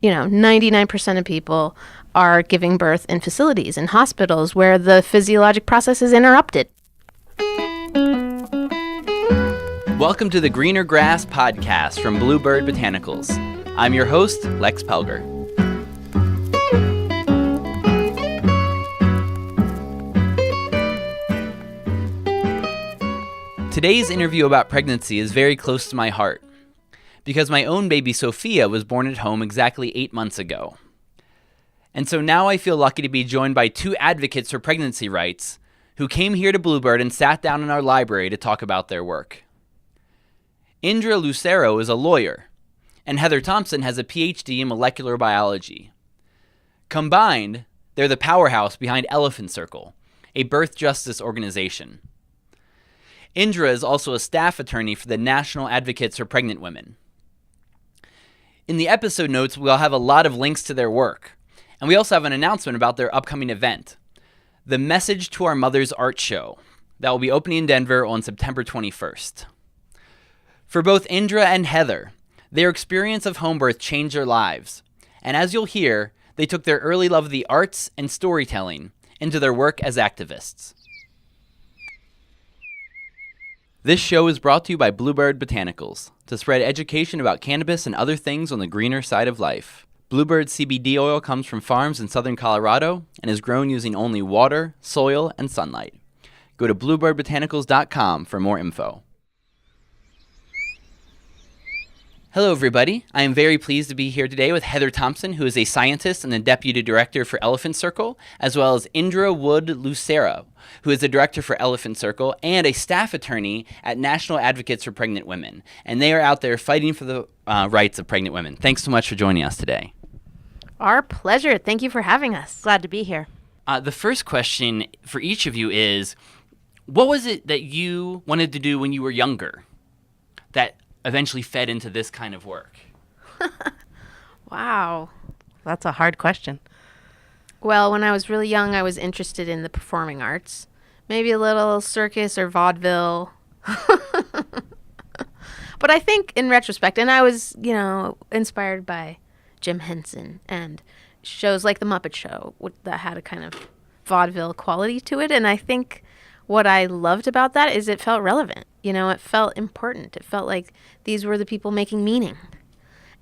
99% of people are giving birth in facilities, in hospitals, where the physiologic process is interrupted. Welcome to the Greener Grass podcast from Bluebird Botanicals. I'm your host, Lex Pelger. Today's interview about pregnancy is very close to my heart because my own baby Sophia was born at home exactly 8 months ago. And so now I feel lucky to be joined by two advocates for pregnancy rights who came here to Bluebird and sat down in our library to talk about their work. Indra Lusero is a lawyer, and Heather Thompson has a PhD in molecular biology. Combined, they're the powerhouse behind Elephant Circle, a birth justice organization. Indra is also a staff attorney for the National Advocates for Pregnant Women. In the episode notes, we'll have a lot of links to their work, and we also have an announcement about their upcoming event, the Message to Our Mothers Art Show, that will be opening in Denver on September 21st. For both Indra and Heather, their experience of home birth changed their lives, and as you'll hear, they took their early love of the arts and storytelling into their work as activists. This show is brought to you by Bluebird Botanicals, to spread education about cannabis and other things on the greener side of life. Bluebird CBD oil comes from farms in southern Colorado and is grown using only water, soil, and sunlight. Go to bluebirdbotanicals.com for more info. Hello, everybody. I am very pleased to be here today with Heather Thompson, who is a scientist and the deputy director for Elephant Circle, as well as Indra Lusero, who is the director for Elephant Circle and a staff attorney at National Advocates for Pregnant Women. And they are out there fighting for the rights of pregnant women. Thanks so much for joining us today. Our pleasure. Thank you for having us. Glad to be here. The first question for each of you is, what was it that you wanted to do when you were younger that eventually fed into this kind of work? Wow. That's a hard question. Well, when I was really young, I was interested in the performing arts. Maybe a little circus or vaudeville. But I think in retrospect, and I was, inspired by Jim Henson and shows like The Muppet Show that had a kind of vaudeville quality to it. And I think what I loved about that is it felt relevant. It felt important. It felt like these were the people making meaning.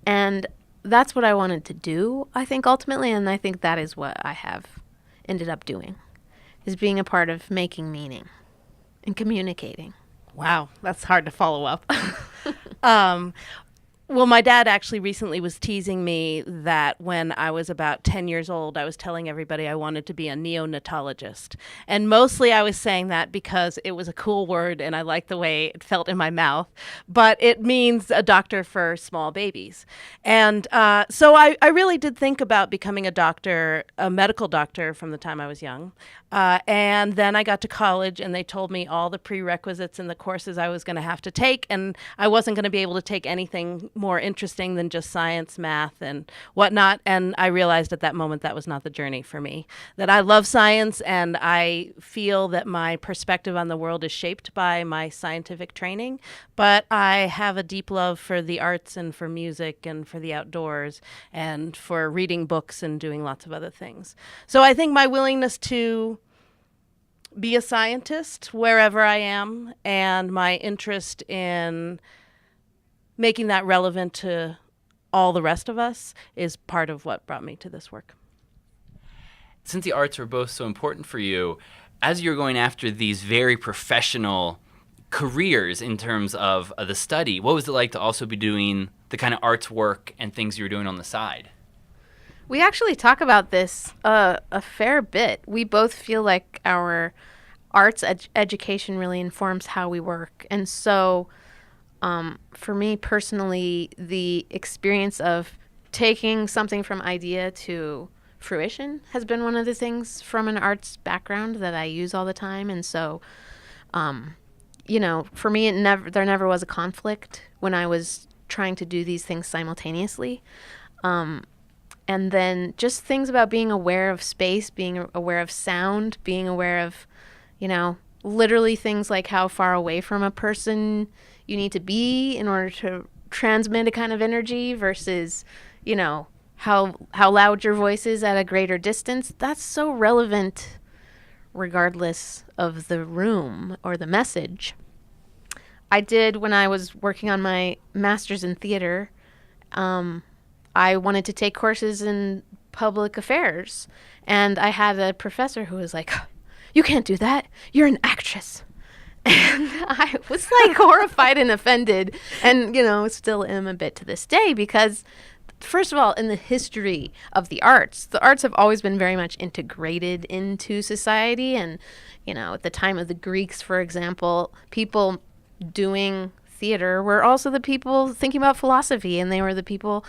And that's what I wanted to do, I think, ultimately. And I think that is what I have ended up doing, is being a part of making meaning and communicating. Wow, that's hard to follow up. Well, my dad actually recently was teasing me that when I was about 10 years old, I was telling everybody I wanted to be a neonatologist. And mostly I was saying that because it was a cool word and I liked the way it felt in my mouth. But it means a doctor for small babies. And so I really did think about becoming a doctor, a medical doctor, from the time I was young. And then I got to college and they told me all the prerequisites and the courses I was going to have to take. And I wasn't going to be able to take anything more interesting than just science, math, and whatnot. And I realized at that moment that was not the journey for me, that I love science and I feel that my perspective on the world is shaped by my scientific training. But I have a deep love for the arts and for music and for the outdoors and for reading books and doing lots of other things. So I think my willingness to be a scientist wherever I am and my interest in making that relevant to all the rest of us is part of what brought me to this work. Since the arts were both so important for you, as you're going after these very professional careers in terms of the study, what was it like to also be doing the kind of arts work and things you were doing on the side? We actually talk about this a fair bit. We both feel like our arts education really informs how we work. And so for me personally, the experience of taking something from idea to fruition has been one of the things from an arts background that I use all the time. And so, for me, there never was a conflict when I was trying to do these things simultaneously. And then just things about being aware of space, being aware of sound, being aware of, literally things like how far away from a person you need to be in order to transmit a kind of energy versus, how loud your voice is at a greater distance, that's so relevant regardless of the room or the message. I did, when I was working on my master's in theater, I wanted to take courses in public affairs. And I had a professor who was like, "You can't do that. You're an actress." And I was like horrified and offended, and, still am a bit to this day, because first of all, in the history of the arts have always been very much integrated into society. And, at the time of the Greeks, for example, people doing theater were also the people thinking about philosophy, and they were the people,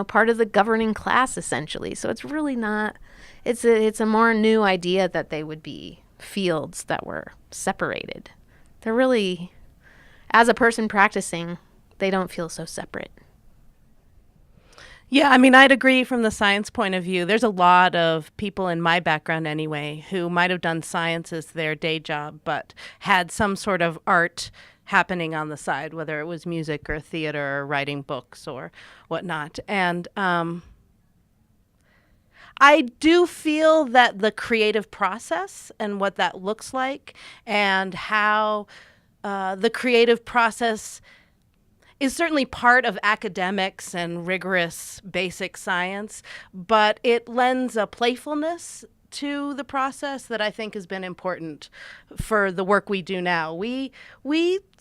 part of the governing class, essentially. So it's really not, it's a more new idea that they would be fields that were separated. They're really, as a person practicing, they don't feel so separate. Yeah, I mean, I'd agree from the science point of view. There's a lot of people in my background anyway who might have done science as their day job, but had some sort of art happening on the side, whether it was music or theater or writing books or whatnot. And I do feel that the creative process and what that looks like, and how the creative process is certainly part of academics and rigorous basic science, but it lends a playfulness to the process that I think has been important for the work we do now. We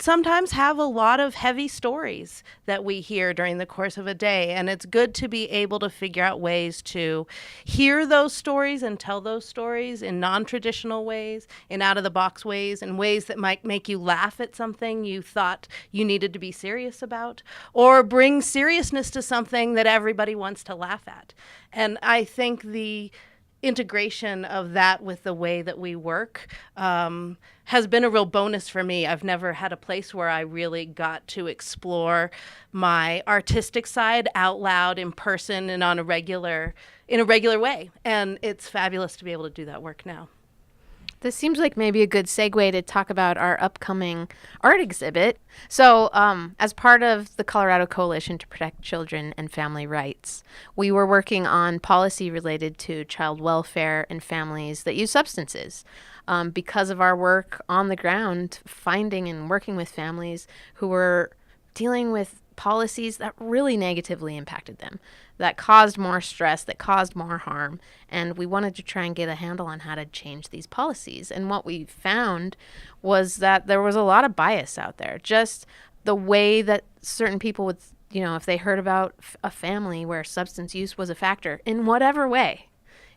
sometimes have a lot of heavy stories that we hear during the course of a day, and it's good to be able to figure out ways to hear those stories and tell those stories in non-traditional ways, in out-of-the-box ways, in ways that might make you laugh at something you thought you needed to be serious about, or bring seriousness to something that everybody wants to laugh at. And I think the integration of that with the way that we work has been a real bonus for me. I've never had a place where I really got to explore my artistic side out loud, in person, and in a regular way. And it's fabulous to be able to do that work now. This seems like maybe a good segue to talk about our upcoming art exhibit. So, as part of the Colorado Coalition to Protect Children and Family Rights, we were working on policy related to child welfare and families that use substances. Because of our work on the ground, finding and working with families who were dealing with policies that really negatively impacted them, that caused more stress, that caused more harm. And we wanted to try and get a handle on how to change these policies. And what we found was that there was a lot of bias out there. Just the way that certain people would, if they heard about a family where substance use was a factor in whatever way,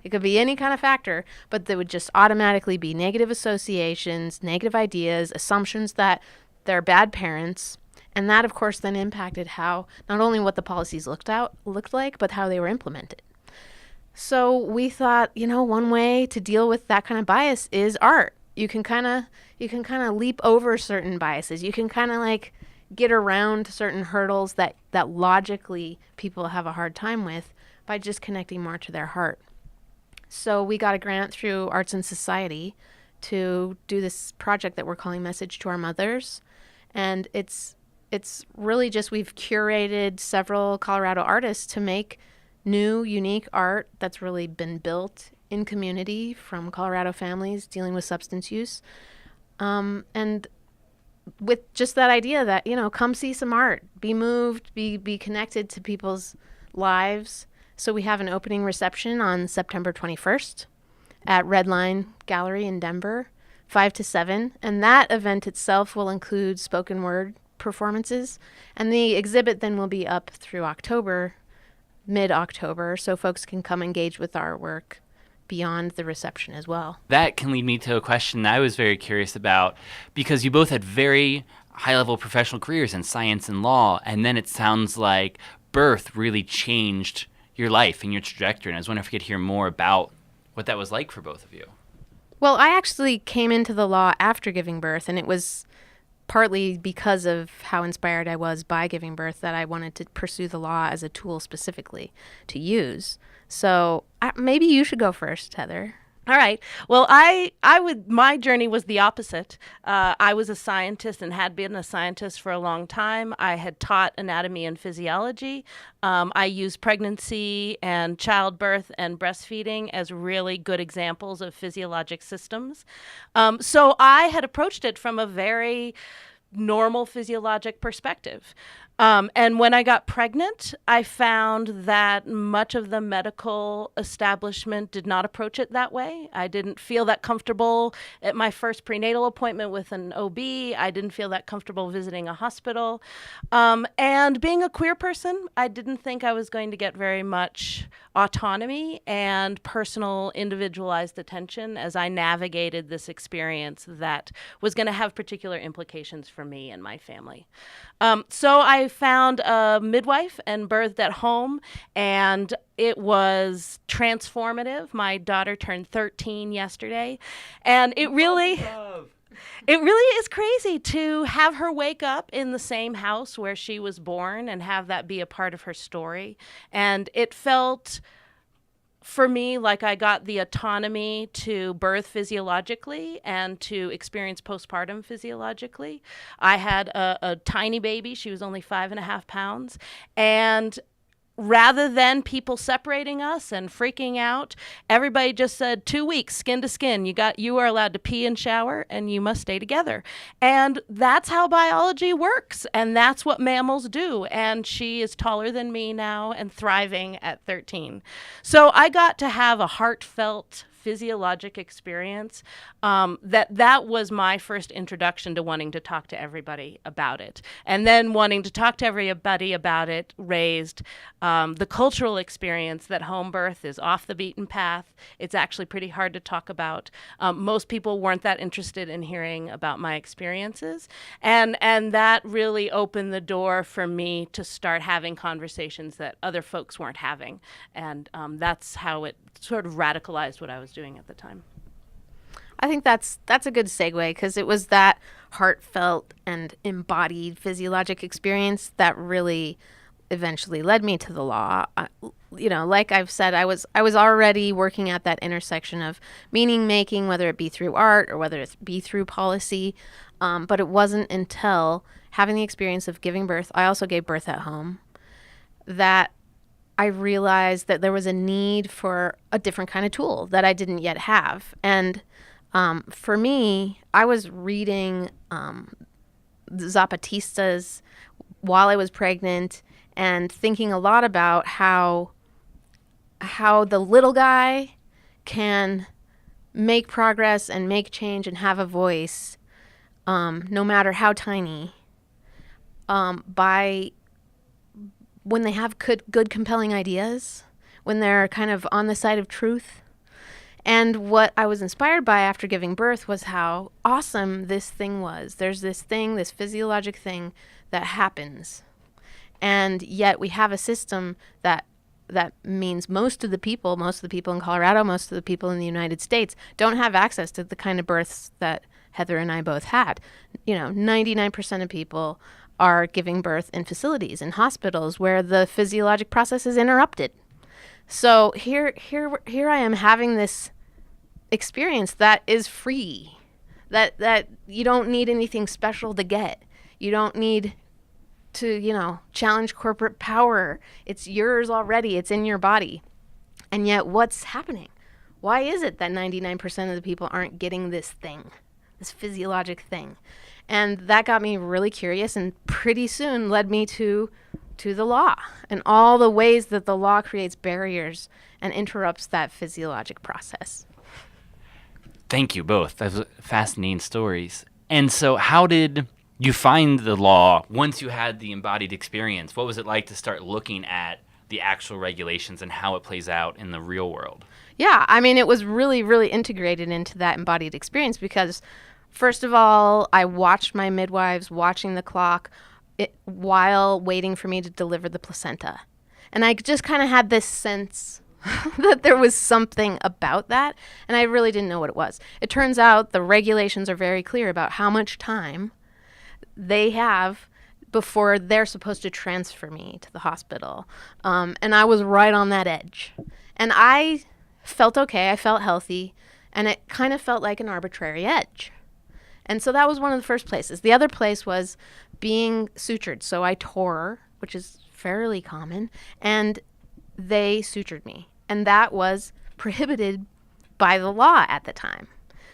it could be any kind of factor, but there would just automatically be negative associations, negative ideas, assumptions that they're bad parents. And that, of course, then impacted how, not only what the policies looked like, but how they were implemented. So we thought, one way to deal with that kind of bias is art. You can kind of leap over certain biases. You can kind of get around certain hurdles that logically people have a hard time with by just connecting more to their heart. So we got a grant through Arts and Society to do this project that we're calling Message to Our Mothers. And it's really just, we've curated several Colorado artists to make new, unique art that's really been built in community from Colorado families dealing with substance use. And with just that idea that, come see some art, be moved, be connected to people's lives. So we have an opening reception on September 21st at Red Line Gallery in Denver, 5 to 7. And that event itself will include spoken word performances, and the exhibit then will be up through October, mid-October, so folks can come engage with our work beyond the reception as well. That can lead me to a question I was very curious about, because you both had very high-level professional careers in science and law, and then it sounds like birth really changed your life and your trajectory, and I was wondering if we could hear more about what that was like for both of you. Well, I actually came into the law after giving birth, and it was partly because of how inspired I was by giving birth that I wanted to pursue the law as a tool specifically to use. So maybe you should go first, Heather. All right. Well, my journey was the opposite. I was a scientist and had been a scientist for a long time. I had taught anatomy and physiology. I used pregnancy and childbirth and breastfeeding as really good examples of physiologic systems. So I had approached it from a very normal physiologic perspective. And when I got pregnant, I found that much of the medical establishment did not approach it that way. I didn't feel that comfortable at my first prenatal appointment with an OB. I didn't feel that comfortable visiting a hospital. And being a queer person, I didn't think I was going to get very much autonomy and personal, individualized attention as I navigated this experience that was going to have particular implications for me and my family. So I found a midwife and birthed at home, and it was transformative. My daughter turned 13 yesterday, and it really is crazy to have her wake up in the same house where she was born and have that be a part of her story. And it felt, for me, like I got the autonomy to birth physiologically and to experience postpartum physiologically. I had a tiny baby. She was only 5.5 pounds. And rather than people separating us and freaking out, everybody just said 2 weeks, skin to skin. You are allowed to pee and shower, and you must stay together. And that's how biology works, and that's what mammals do. And she is taller than me now and thriving at 13. So I got to have a heartfelt physiologic experience. That was my first introduction to wanting to talk to everybody about it. And then wanting to talk to everybody about it raised the cultural experience that home birth is off the beaten path. It's actually pretty hard to talk about. Most people weren't that interested in hearing about my experiences. And that really opened the door for me to start having conversations that other folks weren't having. And that's how it sort of radicalized what I was doing at the time. I think that's a good segue, because it was that heartfelt and embodied physiologic experience that really eventually led me to the law. Like I've said, I was already working at that intersection of meaning making, whether it be through art or whether it be through policy. But it wasn't until having the experience of giving birth, I also gave birth at home, that I realized that there was a need for a different kind of tool that I didn't yet have. And for me, I was reading Zapatistas while I was pregnant and thinking a lot about how the little guy can make progress and make change and have a voice, no matter how tiny, by when they have good, compelling ideas, when they're kind of on the side of truth. And what I was inspired by after giving birth was how awesome this thing was. There's this thing, this physiologic thing that happens. And yet we have a system that means most of the people in Colorado, most of the people in the United States don't have access to the kind of births that Heather and I both had. 99% of people are giving birth in facilities, in hospitals, where the physiologic process is interrupted. So here I am having this experience that is free, that you don't need anything special to get. You don't need to, challenge corporate power. It's yours already. It's in your body. And yet what's happening? Why is it that 99% of the people aren't getting this thing, this physiologic thing? And that got me really curious, and pretty soon led me to the law and all the ways that the law creates barriers and interrupts that physiologic process. Thank you both. Those are fascinating stories. And so how did you find the law once you had the embodied experience? What was it like to start looking at the actual regulations and how it plays out in the real world? Yeah, it was really, really integrated into that embodied experience because, first of all, I watched my midwives watching the clock while waiting for me to deliver the placenta. And I just kind of had this sense that there was something about that, and I really didn't know what it was. It turns out the regulations are very clear about how much time they have before they're supposed to transfer me to the hospital. And I was right on that edge. And I felt okay. I felt healthy. And it kind of felt like an arbitrary edge. And so that was one of the first places. The other place was being sutured. So I tore, which is fairly common, and they sutured me. And that was prohibited by the law at the time.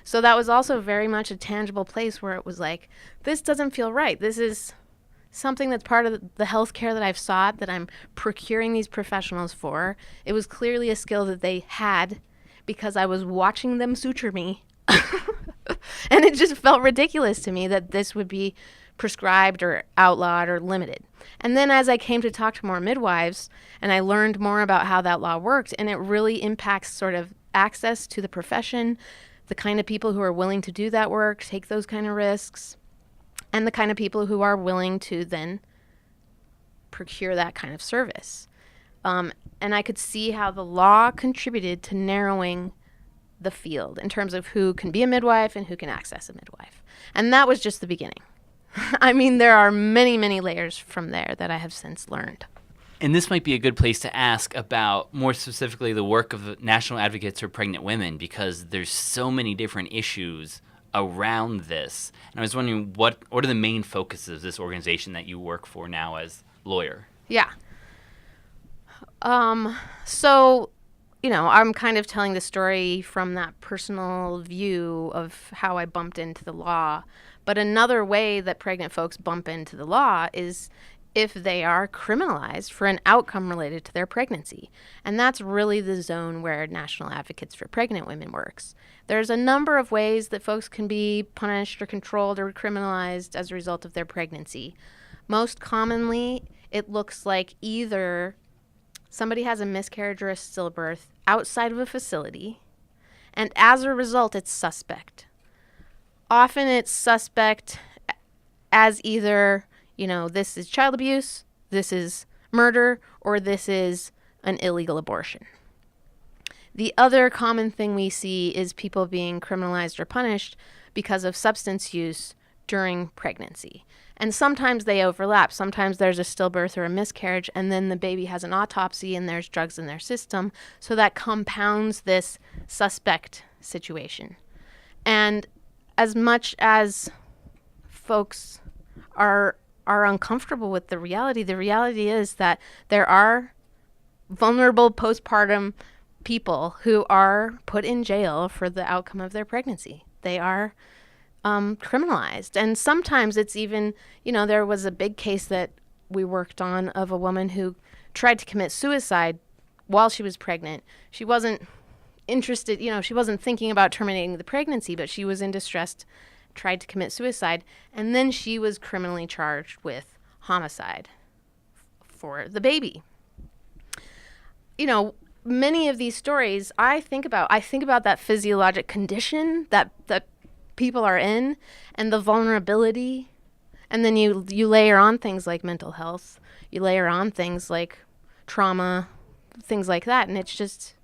So that was also very much a tangible place where it was like, this doesn't feel right. This is something that's part of the healthcare that I've sought, that I'm procuring these professionals for. It was clearly a skill that they had because I was watching them suture me. And it just felt ridiculous to me that this would be prescribed or outlawed or limited. And then as I came to talk to more midwives and I learned more about how that law worked, and it really impacts sort of access to the profession, the kind of people who are willing to do that work, take those kind of risks, and the kind of people who are willing to then procure that kind of service. And I could see how the law contributed to narrowing the field in terms of who can be a midwife and who can access a midwife. And that was just the beginning. I mean, there are many, many layers from there that I have since learned. And this might be a good place to ask about more specifically the work of the National Advocates for Pregnant Women, because there's so many different issues around this. And I was wondering, what are the main focuses of this organization that you work for now as lawyer? Yeah. So, I'm kind of telling the story from that personal view of how I bumped into the law. But another way that pregnant folks bump into the law is if they are criminalized for an outcome related to their pregnancy. And that's really the zone where National Advocates for Pregnant Women works. There's a number of ways that folks can be punished or controlled or criminalized as a result of their pregnancy. Most commonly, it looks like either somebody has a miscarriage or a stillbirth outside of a facility, and as a result, it's suspect. Often it's suspect as either, this is child abuse, this is murder, or this is an illegal abortion. The other common thing we see is people being criminalized or punished because of substance use during pregnancy. And sometimes they overlap. Sometimes there's a stillbirth or a miscarriage, and then the baby has an autopsy and there's drugs in their system. So that compounds this suspect situation. And as much as folks are uncomfortable with the reality is that there are vulnerable postpartum people who are put in jail for the outcome of their pregnancy. They are criminalized. And sometimes it's even, there was a big case that we worked on of a woman who tried to commit suicide while she was pregnant. She wasn't interested, she wasn't thinking about terminating the pregnancy, but she was in distress, tried to commit suicide, and then she was criminally charged with homicide for the baby. Many of these stories I think about that physiologic condition that people are in and the vulnerability, and then you layer on things like mental health, you layer on things like trauma, things like that, and it's just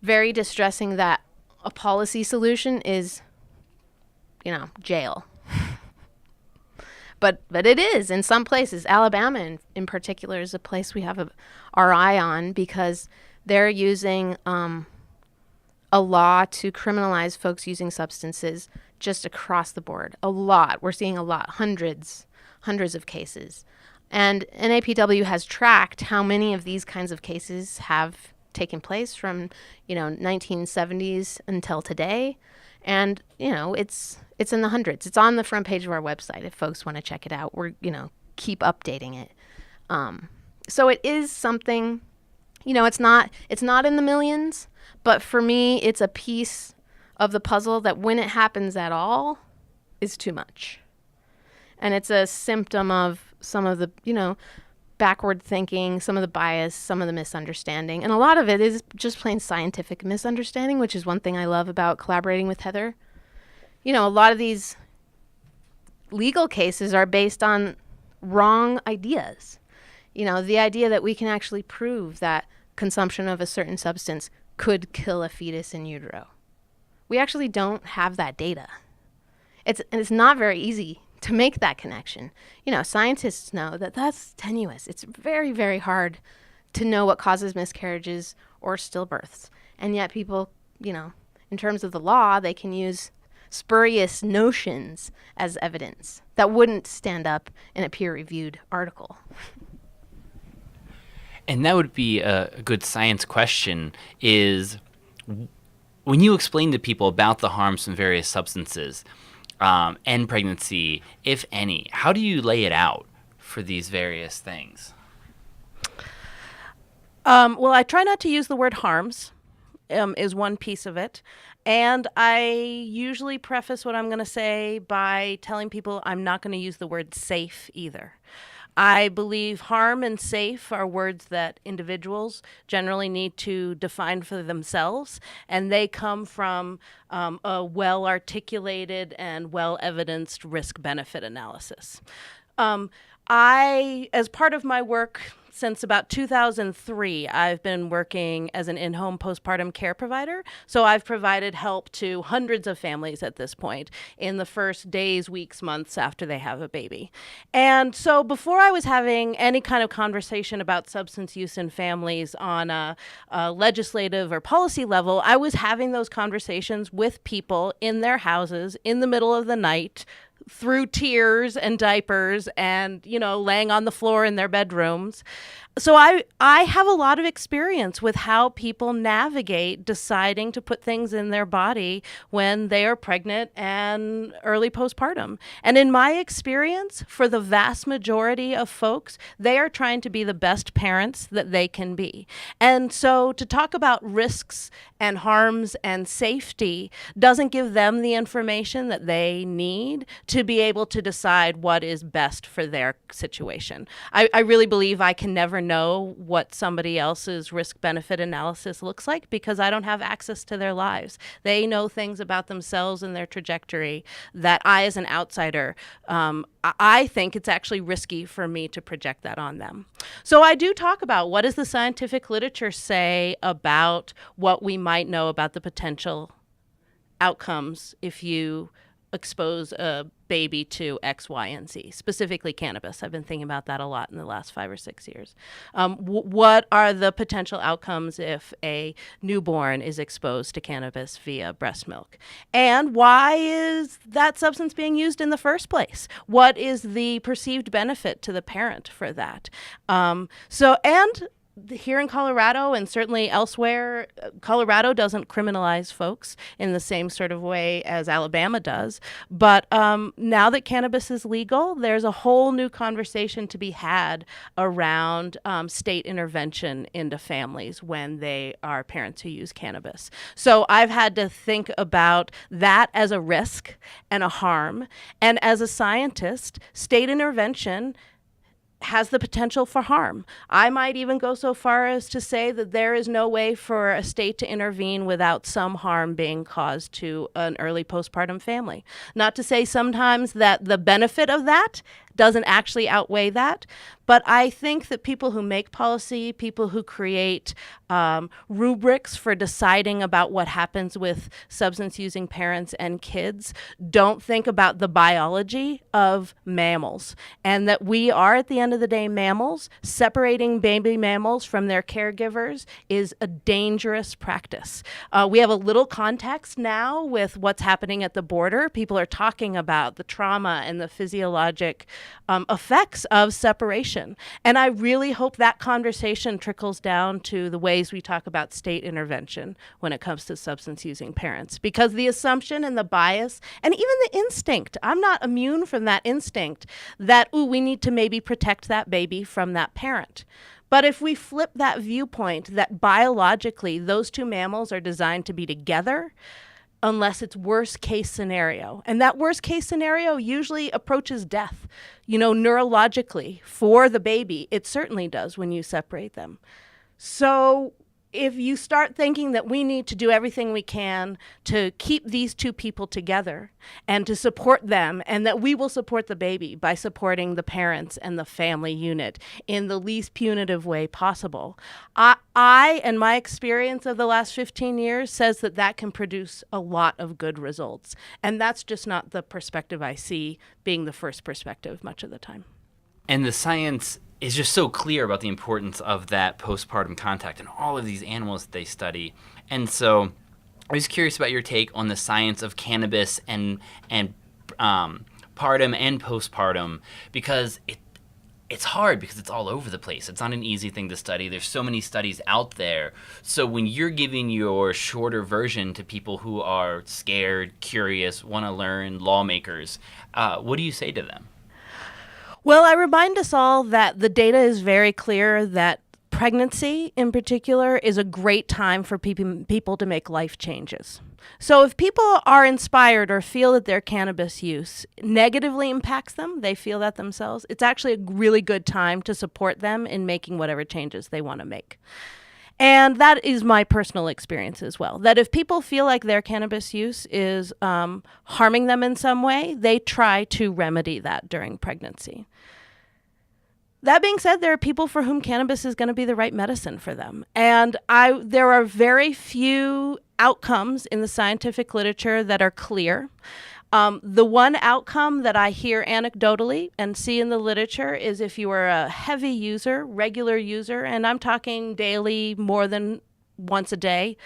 very distressing that a policy solution is jail. But it is in some places. Alabama in particular is a place we have our eye on, because they're using a law to criminalize folks using substances just across the board. A lot. We're seeing a lot. Hundreds of cases. And NAPW has tracked how many of these kinds of cases have taken place from 1970s until today. And it's in the hundreds. It's on the front page of our website if folks want to check it out. We're keep updating it. So it is something, it's not in the millions, but for me it's a piece of the puzzle that when it happens at all is too much. And it's a symptom of some of the, backward thinking, some of the bias, some of the misunderstanding. And a lot of it is just plain scientific misunderstanding, which is one thing I love about collaborating with Heather. A lot of these legal cases are based on wrong ideas. The idea that we can actually prove that consumption of a certain substance could kill a fetus in utero. We actually don't have that data. It's not very easy to make that connection. Scientists know that that's tenuous. It's very, very hard to know what causes miscarriages or stillbirths. And yet people, in terms of the law, they can use spurious notions as evidence that wouldn't stand up in a peer-reviewed article. And that would be a good science question is, when you explain to people about the harms from various substances and pregnancy, if any, how do you lay it out for these various things? Well, I try not to use the word harms, is one piece of it. And I usually preface what I'm going to say by telling people I'm not going to use the word safe either. I believe harm and safe are words that individuals generally need to define for themselves, and they come from a well-articulated and well-evidenced risk-benefit analysis. As part of my work since about 2003, I've been working as an in-home postpartum care provider. So I've provided help to hundreds of families at this point in the first days, weeks, months after they have a baby. And so before I was having any kind of conversation about substance use in families on a legislative or policy level, I was having those conversations with people in their houses in the middle of the night, through tears and diapers and, laying on the floor in their bedrooms. So I have a lot of experience with how people navigate deciding to put things in their body when they are pregnant and early postpartum. And in my experience, for the vast majority of folks, they are trying to be the best parents that they can be. And so to talk about risks and harms and safety doesn't give them the information that they need to be able to decide what is best for their situation. I really believe I can never know what somebody else's risk-benefit analysis looks like because I don't have access to their lives. They know things about themselves and their trajectory that I, as an outsider, I think it's actually risky for me to project that on them. So I do talk about what does the scientific literature say about what we might know about the potential outcomes if you expose a baby to X, Y, and Z, specifically cannabis. I've been thinking about that a lot in the last 5 or 6 years. What are the potential outcomes if a newborn is exposed to cannabis via breast milk? And why is that substance being used in the first place? What is the perceived benefit to the parent for that? Here in Colorado and certainly elsewhere, Colorado doesn't criminalize folks in the same sort of way as Alabama does. But now that cannabis is legal, there's a whole new conversation to be had around state intervention into families when they are parents who use cannabis. So I've had to think about that as a risk and a harm. And as a scientist, state intervention has the potential for harm. I might even go so far as to say that there is no way for a state to intervene without some harm being caused to an early postpartum family. Not to say sometimes that the benefit of that doesn't actually outweigh that, but I think that people who make policy, people who create rubrics for deciding about what happens with substance-using parents and kids don't think about the biology of mammals, and that we are, at the end of the day, mammals. Separating baby mammals from their caregivers is a dangerous practice. We have a little context now with what's happening at the border. People are talking about the trauma and the physiologic effects of separation. And I really hope that conversation trickles down to the ways we talk about state intervention when it comes to substance-using parents. Because the assumption and the bias, and even the instinct, I'm not immune from that instinct that, we need to maybe protect that baby from that parent. But if we flip that viewpoint that biologically those two mammals are designed to be together, unless it's worst case scenario. And that worst case scenario usually approaches death. Neurologically for the baby, it certainly does when you separate them. So if you start thinking that we need to do everything we can to keep these two people together and to support them, and that we will support the baby by supporting the parents and the family unit in the least punitive way possible, I and my experience of the last 15 years says that can produce a lot of good results. And that's just not the perspective I see being the first perspective much of the time. And the science is just so clear about the importance of that postpartum contact and all of these animals that they study. And so I was curious about your take on the science of cannabis and partum and postpartum, because it's hard because it's all over the place. It's not an easy thing to study. There's so many studies out there. So when you're giving your shorter version to people who are scared, curious, want to learn, lawmakers, what do you say to them? Well, I remind us all that the data is very clear that pregnancy in particular is a great time for people to make life changes. So if people are inspired or feel that their cannabis use negatively impacts them, they feel that themselves, it's actually a really good time to support them in making whatever changes they want to make. And that is my personal experience as well, that if people feel like their cannabis use is harming them in some way, they try to remedy that during pregnancy. That being said, there are people for whom cannabis is going to be the right medicine for them. And there are very few outcomes in the scientific literature that are clear. The one outcome that I hear anecdotally and see in the literature is if you are a heavy user, regular user, and I'm talking daily, more than once a day,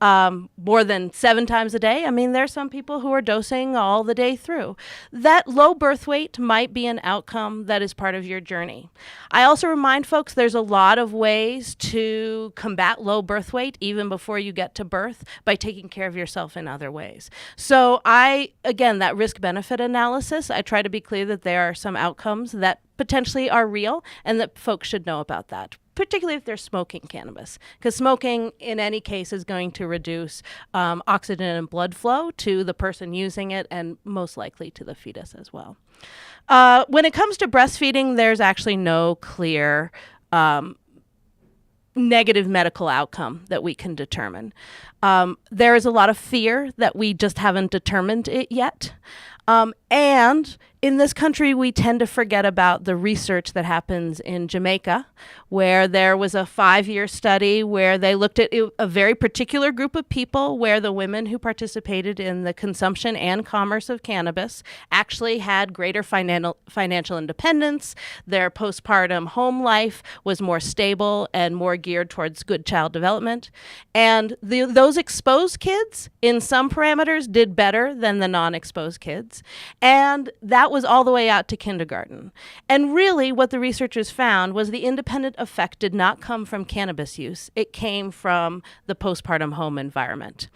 more than 7 times a day. I mean, there's some people who are dosing all the day through. That low birth weight might be an outcome that is part of your journey. I also remind folks there's a lot of ways to combat low birth weight even before you get to birth by taking care of yourself in other ways. So again, that risk-benefit analysis, I try to be clear that there are some outcomes that potentially are real and that folks should know about that, particularly if they're smoking cannabis, because smoking in any case is going to reduce oxygen and blood flow to the person using it and most likely to the fetus as well. When it comes to breastfeeding, there's actually no clear negative medical outcome that we can determine. There is a lot of fear that we just haven't determined it yet. And in this country, we tend to forget about the research that happens in Jamaica, where there was a 5-year study where they looked at a very particular group of people where the women who participated in the consumption and commerce of cannabis actually had greater financial independence. Their postpartum home life was more stable and more geared towards good child development. And those exposed kids, in some parameters, did better than the non-exposed kids. And that was all the way out to kindergarten. And really what the researchers found was the independent effect did not come from cannabis use. It came from the postpartum home environment.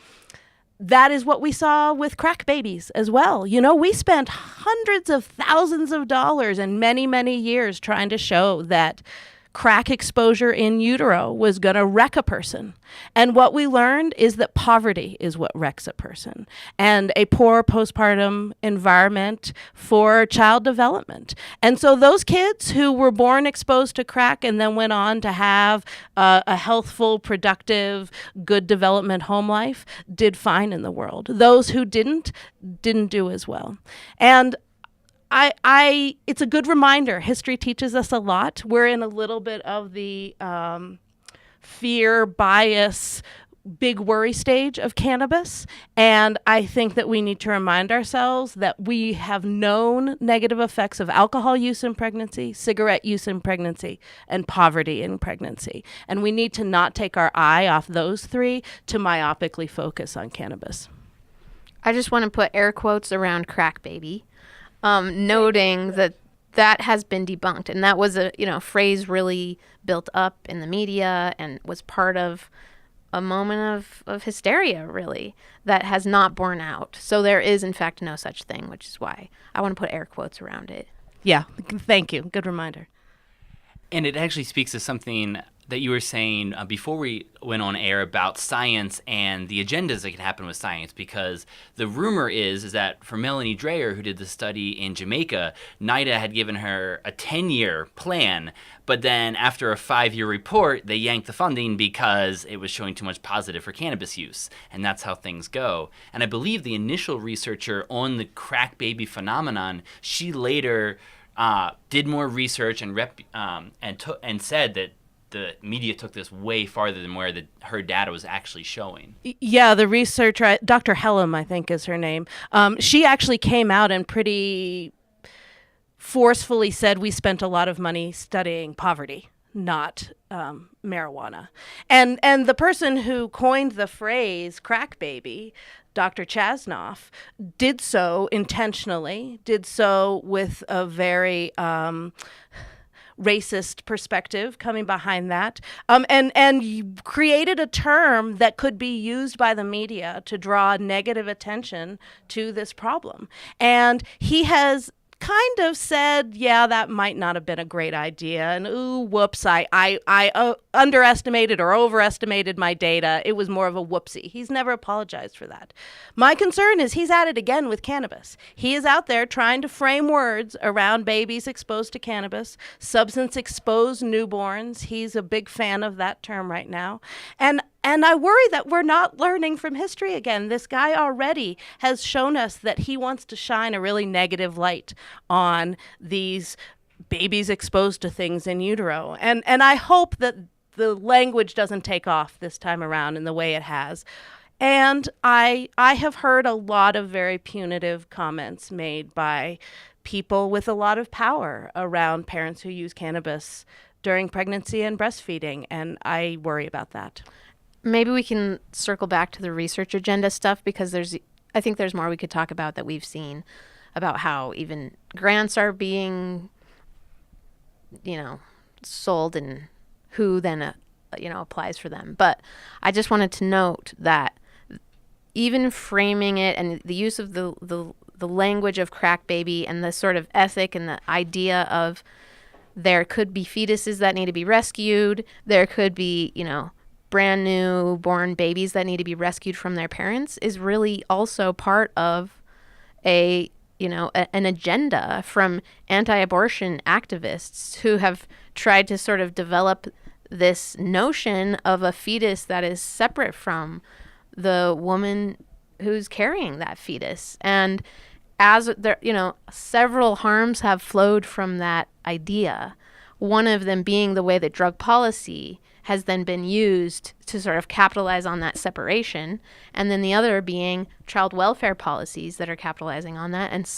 That is what we saw with crack babies as well. You know, we spent hundreds of thousands of dollars and many, many years trying to show that crack exposure in utero was going to wreck a person. And what we learned is that poverty is what wrecks a person, and a poor postpartum environment for child development. And so those kids who were born exposed to crack and then went on to have a healthful, productive, good development home life did fine in the world. Those who didn't do as well. And it's a good reminder. History teaches us a lot. We're in a little bit of the fear, bias, big worry stage of cannabis. And I think that we need to remind ourselves that we have known negative effects of alcohol use in pregnancy, cigarette use in pregnancy, and poverty in pregnancy. And we need to not take our eye off those 3 to myopically focus on cannabis. I just want to put air quotes around crack baby. Noting that has been debunked, and that was a phrase really built up in the media and was part of a moment of hysteria, really, that has not borne out. So there is in fact no such thing, which is why I want to put air quotes around it. Yeah, thank you. Good reminder. And it actually speaks to something that you were saying before we went on air about science and the agendas that can happen with science, because the rumor is that for Melanie Dreyer, who did the study in Jamaica, NIDA had given her a 10-year plan, but then after a 5-year report, they yanked the funding because it was showing too much positive for cannabis use, and that's how things go. And I believe the initial researcher on the crack baby phenomenon, she later did more research and said that the media took this way farther than where her data was actually showing. Yeah, the researcher, Dr. Hellam, I think is her name, she actually came out and pretty forcefully said we spent a lot of money studying poverty, not marijuana. And the person who coined the phrase crack baby, Dr. Chasnoff, did so intentionally, did so with a very racist perspective coming behind that, and created a term that could be used by the media to draw negative attention to this problem. And he has kind of said, yeah, that might not have been a great idea, and ooh, whoops, I underestimated or overestimated my data. It was more of a whoopsie. He's never apologized for that. My concern is he's at it again with cannabis. He is out there trying to frame words around babies exposed to cannabis, substance-exposed newborns. He's a big fan of that term right now. And I worry that we're not learning from history again. This guy already has shown us that he wants to shine a really negative light on these babies exposed to things in utero. And I hope that the language doesn't take off this time around in the way it has. And I have heard a lot of very punitive comments made by people with a lot of power around parents who use cannabis during pregnancy and breastfeeding, and I worry about that. Maybe we can circle back to the research agenda stuff, because I think there's more we could talk about that we've seen about how even grants are being, sold and who then, applies for them. But I just wanted to note that even framing it and the use of the language of crack baby and the sort of ethic and the idea of there could be fetuses that need to be rescued, there could be, brand new born babies that need to be rescued from their parents is really also part of an agenda from anti-abortion activists who have tried to sort of develop this notion of a fetus that is separate from the woman who's carrying that fetus. And as there, several harms have flowed from that idea, one of them being the way that drug policy has then been used to sort of capitalize on that separation, and then the other being child welfare policies that are capitalizing on that, and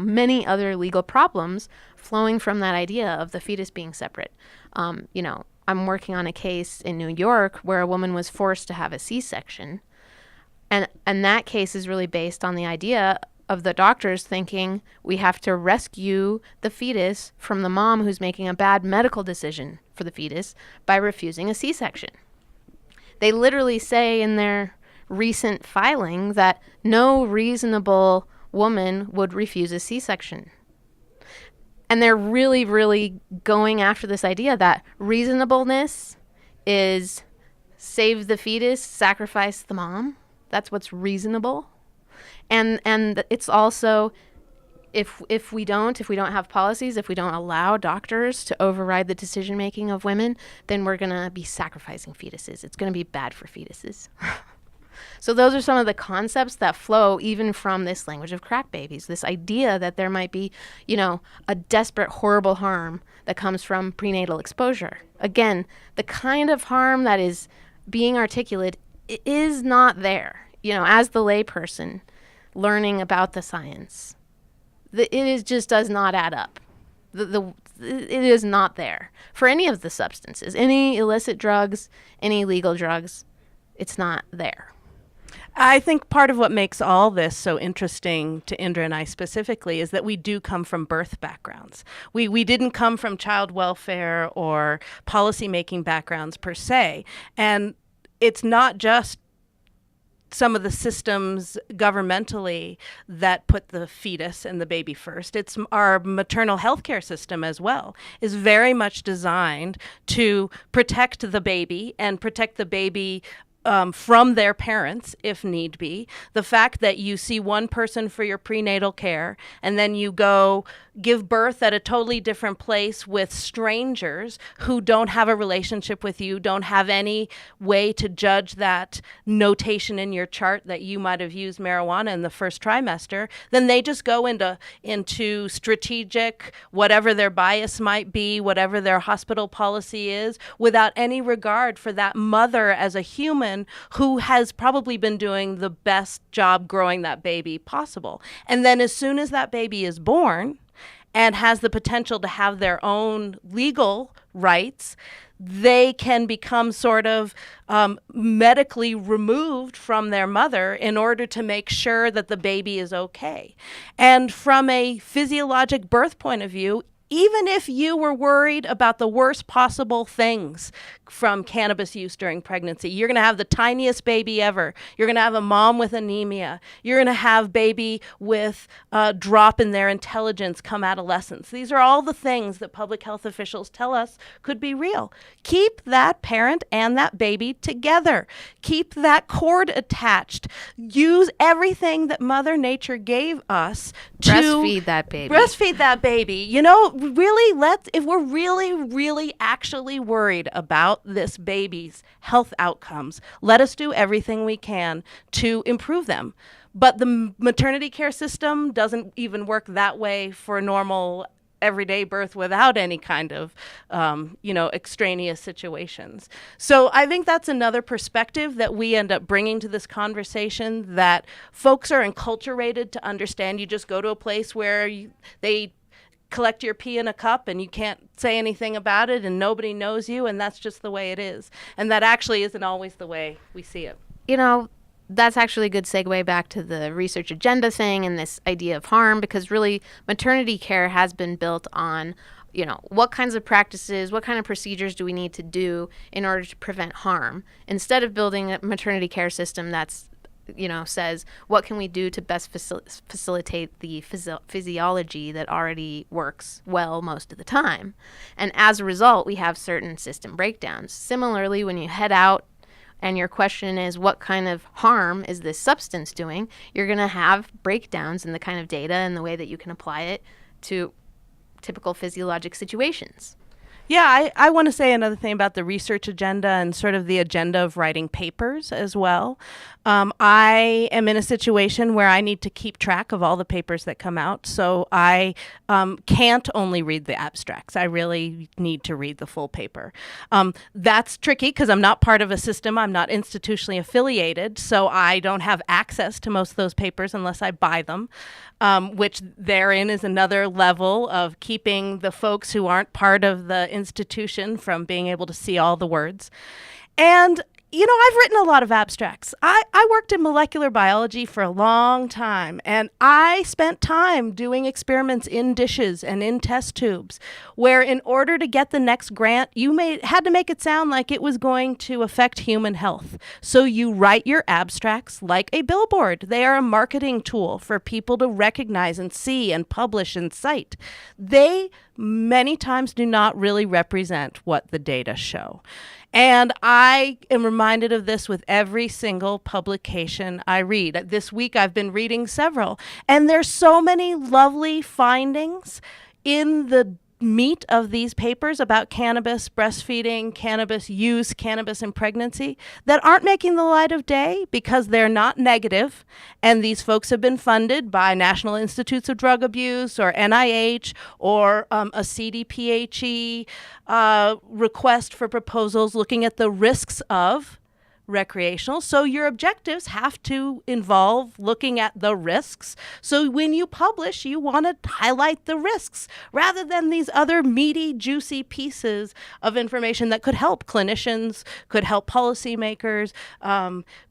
many other legal problems flowing from that idea of the fetus being separate. I'm working on a case in New York where a woman was forced to have a C-section, and that case is really based on the idea of the doctors thinking we have to rescue the fetus from the mom who's making a bad medical decision for the fetus by refusing a C-section. They literally say in their recent filing that no reasonable woman would refuse a C-section. And they're really, really going after this idea that reasonableness is save the fetus, sacrifice the mom. That's what's reasonable. And it's also, if we don't have policies, if we don't allow doctors to override the decision making of women, then we're going to be sacrificing fetuses. It's going to be bad for fetuses. So those are some of the concepts that flow even from this language of crack babies, this idea that there might be, a desperate, horrible harm that comes from prenatal exposure. Again, the kind of harm that is being articulated is not there. As the layperson learning about the science, just does not add up. It is not there for any of the substances, any illicit drugs, any legal drugs. It's not there. I think part of what makes all this so interesting to Indra and I specifically is that we do come from birth backgrounds. We didn't come from child welfare or policymaking backgrounds per se. And it's not just some of the systems governmentally that put the fetus and the baby first. It's our maternal health care system as well is very much designed to protect the baby and protect the baby from their parents, if need be. The fact that you see one person for your prenatal care and then you go give birth at a totally different place with strangers who don't have a relationship with you, don't have any way to judge that notation in your chart that you might have used marijuana in the first trimester, then they just go into strategic, whatever their bias might be, whatever their hospital policy is, without any regard for that mother as a human who has probably been doing the best job growing that baby possible. And then as soon as that baby is born and has the potential to have their own legal rights, they can become sort of medically removed from their mother in order to make sure that the baby is okay. And from a physiologic birth point of view, even if you were worried about the worst possible things from cannabis use during pregnancy, you're going to have the tiniest baby ever. You're going to have a mom with anemia. You're going to have baby with a drop in their intelligence come adolescence. These are all the things that public health officials tell us could be real. Keep that parent and that baby together. Keep that cord attached. Use everything that Mother Nature gave us to Breastfeed that baby. Breastfeed that baby. You know, really, if we're really actually worried about this baby's health outcomes, let us do everything we can to improve them. But the maternity care system doesn't even work that way for a normal everyday birth without any kind of, extraneous situations. So I think that's another perspective that we end up bringing to this conversation, that folks are enculturated to understand. You just go to a place where they collect your pee in a cup and you can't say anything about it and nobody knows you, and that's just the way it is. And that actually isn't always the way we see it. You know, that's actually a good segue back to the research agenda thing and this idea of harm, because really maternity care has been built on, what kinds of practices, what kind of procedures do we need to do in order to prevent harm, instead of building a maternity care system that's says what can we do to best facilitate the physiology that already works well most of the time. And as a result, we have certain system breakdowns. Similarly, when you head out and your question is what kind of harm is this substance doing, you're going to have breakdowns in the kind of data and the way that you can apply it to typical physiologic situations. Yeah, I want to say another thing about the research agenda and sort of the agenda of writing papers as well. I am in a situation where I need to keep track of all the papers that come out, so I can't only read the abstracts. I really need to read the full paper. That's tricky because I'm not part of a system. I'm not institutionally affiliated, so I don't have access to most of those papers unless I buy them, which therein is another level of keeping the folks who aren't part of the institution from being able to see all the words. And I've written a lot of abstracts. I worked in molecular biology for a long time, and I spent time doing experiments in dishes and in test tubes where, in order to get the next grant, you had to make it sound like it was going to affect human health. So you write your abstracts like a billboard. They are a marketing tool for people to recognize and see and publish and cite. They many times do not really represent what the data show. And I am reminded of this with every single publication I read. This week I've been reading several, and there's so many lovely findings in the meat of these papers about cannabis, breastfeeding, cannabis use, cannabis in pregnancy that aren't making the light of day because they're not negative. And these folks have been funded by National Institutes of Drug Abuse or NIH or a CDPHE request for proposals looking at the risks of recreational. So your objectives have to involve looking at the risks. So when you publish, you want to highlight the risks rather than these other meaty, juicy pieces of information that could help clinicians, could help policymakers,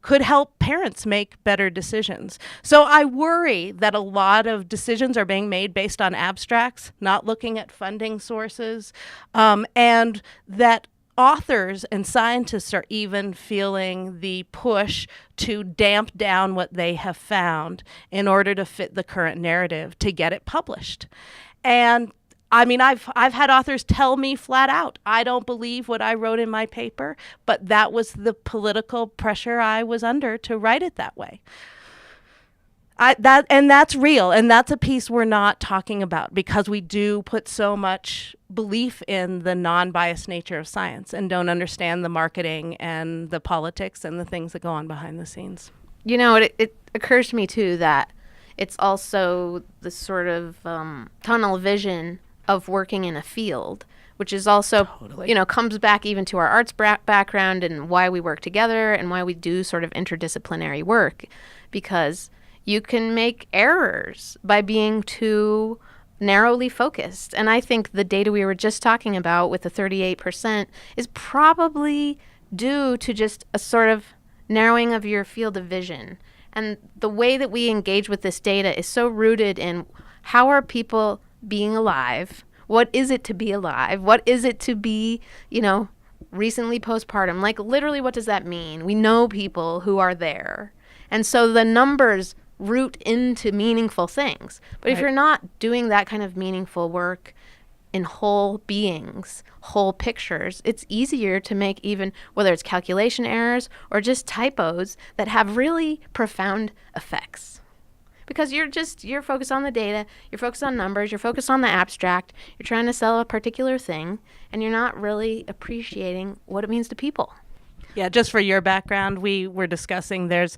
could help parents make better decisions. So I worry that a lot of decisions are being made based on abstracts, not looking at funding sources, and that authors and scientists are even feeling the push to damp down what they have found in order to fit the current narrative to get it published. And I mean, I've had authors tell me flat out, I don't believe what I wrote in my paper, but that was the political pressure I was under to write it that way. That's real, and that's a piece we're not talking about because we do put so much belief in the non-biased nature of science and don't understand the marketing and the politics and the things that go on behind the scenes. It occurs to me too that it's also the sort of tunnel vision of working in a field, which is also, Totally. Comes back even to our arts background and why we work together and why we do sort of interdisciplinary work, because you can make errors by being too narrowly focused. And I think the data we were just talking about with the 38% is probably due to just a sort of narrowing of your field of vision. And the way that we engage with this data is so rooted in how are people being alive? What is it to be alive? What is it to be, recently postpartum? Like, literally, what does that mean? We know people who are there. And so the numbers root into meaningful things. But if you're not doing that kind of meaningful work in whole beings, whole pictures, it's easier to make, even whether it's calculation errors or just typos that have really profound effects. Because you're focused on the data, you're focused on numbers, you're focused on the abstract, you're trying to sell a particular thing, and you're not really appreciating what it means to people. Yeah, just for your background, we were discussing there's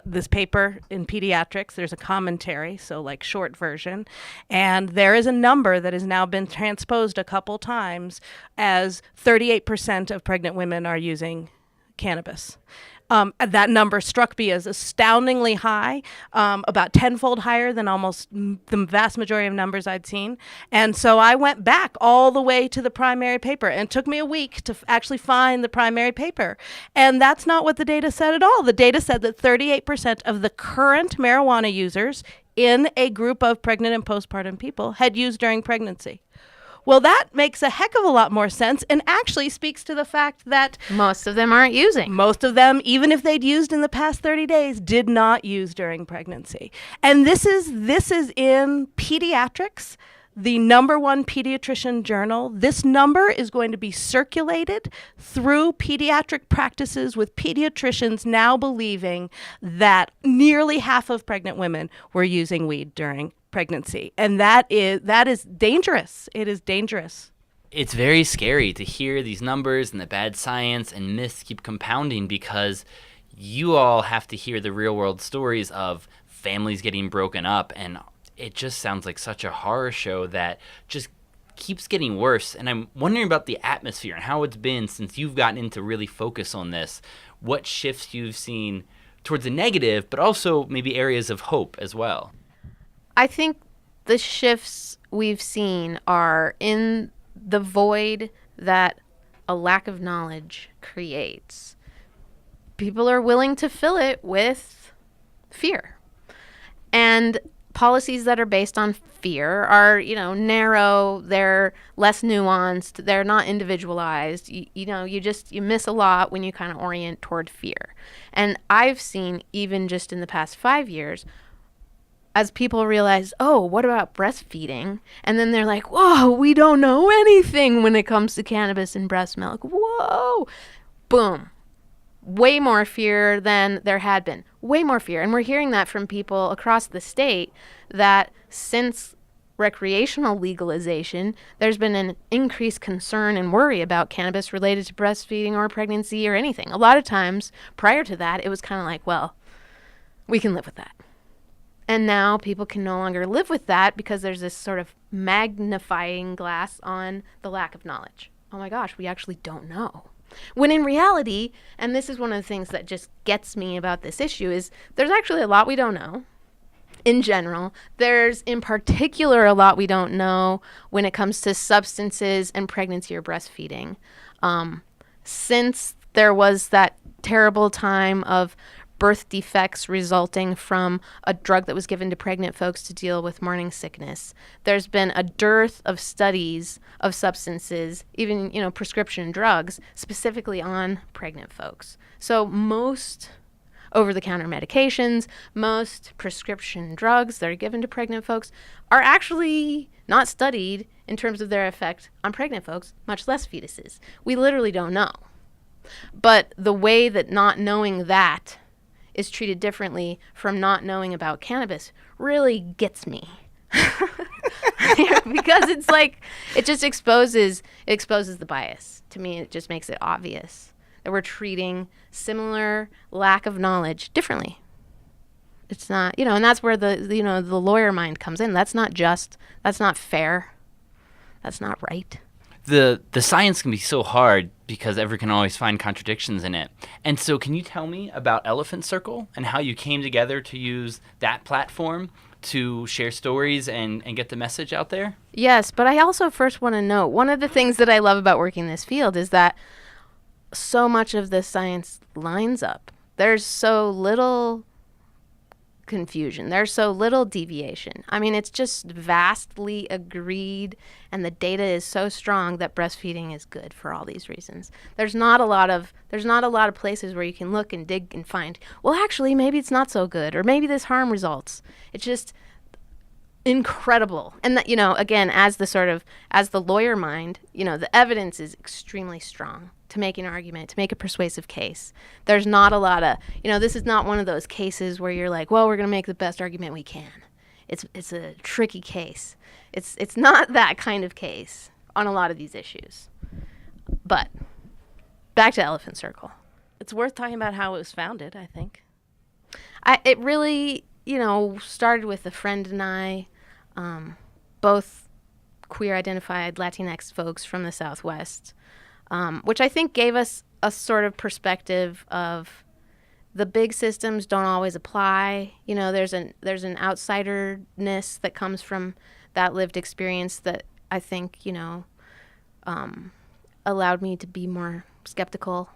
this paper in pediatrics. There's a commentary, so like short version. And there is a number that has now been transposed a couple times as 38% of pregnant women are using cannabis. That number struck me as astoundingly high, about tenfold higher than almost the vast majority of numbers I'd seen. And so I went back all the way to the primary paper, and it took me a week to actually find the primary paper. And that's not what the data said at all. The data said that 38% of the current marijuana users in a group of pregnant and postpartum people had used during pregnancy. Well, that makes a heck of a lot more sense and actually speaks to the fact that most of them aren't using. Most of them, even if they'd used in the past 30 days, did not use during pregnancy. And this is in Pediatrics, the #1 pediatrician journal. This number is going to be circulated through pediatric practices, with pediatricians now believing that nearly half of pregnant women were using weed during pregnancy. And that is dangerous. It is dangerous. It's very scary to hear these numbers and the bad science and myths keep compounding, because you all have to hear the real world stories of families getting broken up, and it just sounds like such a horror show that just keeps getting worse. And I'm wondering about the atmosphere and how it's been since you've gotten into really focus on this. What shifts you've seen towards the negative, but also maybe areas of hope as well? I think the shifts we've seen are in the void that a lack of knowledge creates. People are willing to fill it with fear. And policies that are based on fear are, narrow, they're less nuanced, they're not individualized. You miss a lot when you kind of orient toward fear. And I've seen, even just in the past 5 years, as people realize, oh, what about breastfeeding? And then they're like, whoa, we don't know anything when it comes to cannabis and breast milk. Whoa. Boom. Way more fear than there had been. Way more fear. And we're hearing that from people across the state, that since recreational legalization, there's been an increased concern and worry about cannabis related to breastfeeding or pregnancy or anything. A lot of times prior to that, it was kind of like, well, we can live with that. And now people can no longer live with that because there's this sort of magnifying glass on the lack of knowledge. Oh my gosh, we actually don't know. When in reality, and this is one of the things that just gets me about this issue, is there's actually a lot we don't know in general. There's in particular a lot we don't know when it comes to substances and pregnancy or breastfeeding. Since there was that terrible time of birth defects resulting from a drug that was given to pregnant folks to deal with morning sickness, there's been a dearth of studies of substances, even prescription drugs, specifically on pregnant folks. So most over-the-counter medications, most prescription drugs that are given to pregnant folks are actually not studied in terms of their effect on pregnant folks, much less fetuses. We literally don't know. But the way that not knowing that is treated differently from not knowing about cannabis really gets me. Because it's like, it just exposes the bias. To me, it just makes it obvious that we're treating similar lack of knowledge differently. It's not, and that's where the lawyer mind comes in. That's not just, that's not fair. That's not right. the science can be so hard because everyone can always find contradictions in it. And so can you tell me about Elephant Circle and how you came together to use that platform to share stories and get the message out there? Yes, but I also first want to note, one of the things that I love about working in this field is that so much of the science lines up. There's so little confusion. There's so little deviation. I mean, it's just vastly agreed, and the data is so strong that breastfeeding is good for all these reasons. There's not a lot of places where you can look and dig and find, well, actually, maybe it's not so good, or maybe this harm results. It's just incredible. And that, again, as the lawyer mind, the evidence is extremely strong to make an argument, to make a persuasive case. There's not a lot of, this is not one of those cases where you're like, well, we're going to make the best argument we can. It's a tricky case. It's not that kind of case on a lot of these issues. But back to Elephant Circle. It's worth talking about how it was founded, I think. It really, started with a friend and I, both queer-identified Latinx folks from the Southwest, which I think gave us a sort of perspective of the big systems don't always apply. There's an outsiderness that comes from that lived experience that I think, allowed me to be more skeptical.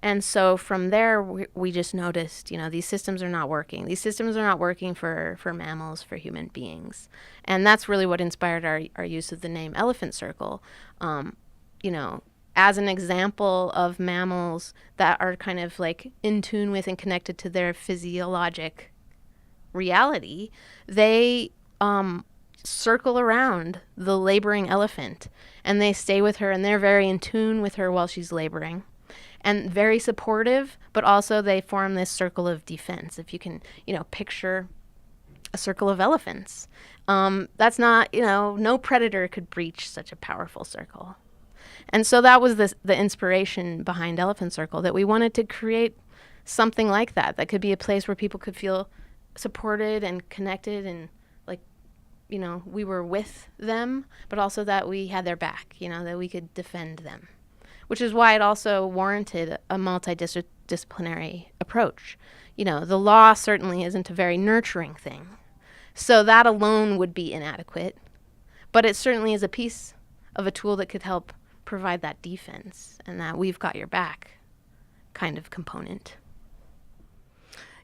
And so from there, we just noticed, these systems are not working. These systems are not working for mammals, for human beings. And that's really what inspired our use of the name Elephant Circle. As an example of mammals that are kind of like in tune with and connected to their physiologic reality, they circle around the laboring elephant and they stay with her, and they're very in tune with her while she's laboring and very supportive, but also they form this circle of defense. If you can, picture a circle of elephants, that's not, no predator could breach such a powerful circle. And so that was the inspiration behind Elephant Circle, that we wanted to create something like that could be a place where people could feel supported and connected and like, we were with them, but also that we had their back, that we could defend them, which is why it also warranted a multidisciplinary approach. The law certainly isn't a very nurturing thing, so that alone would be inadequate, but it certainly is a piece of a tool that could help provide that defense and that we've got your back kind of component.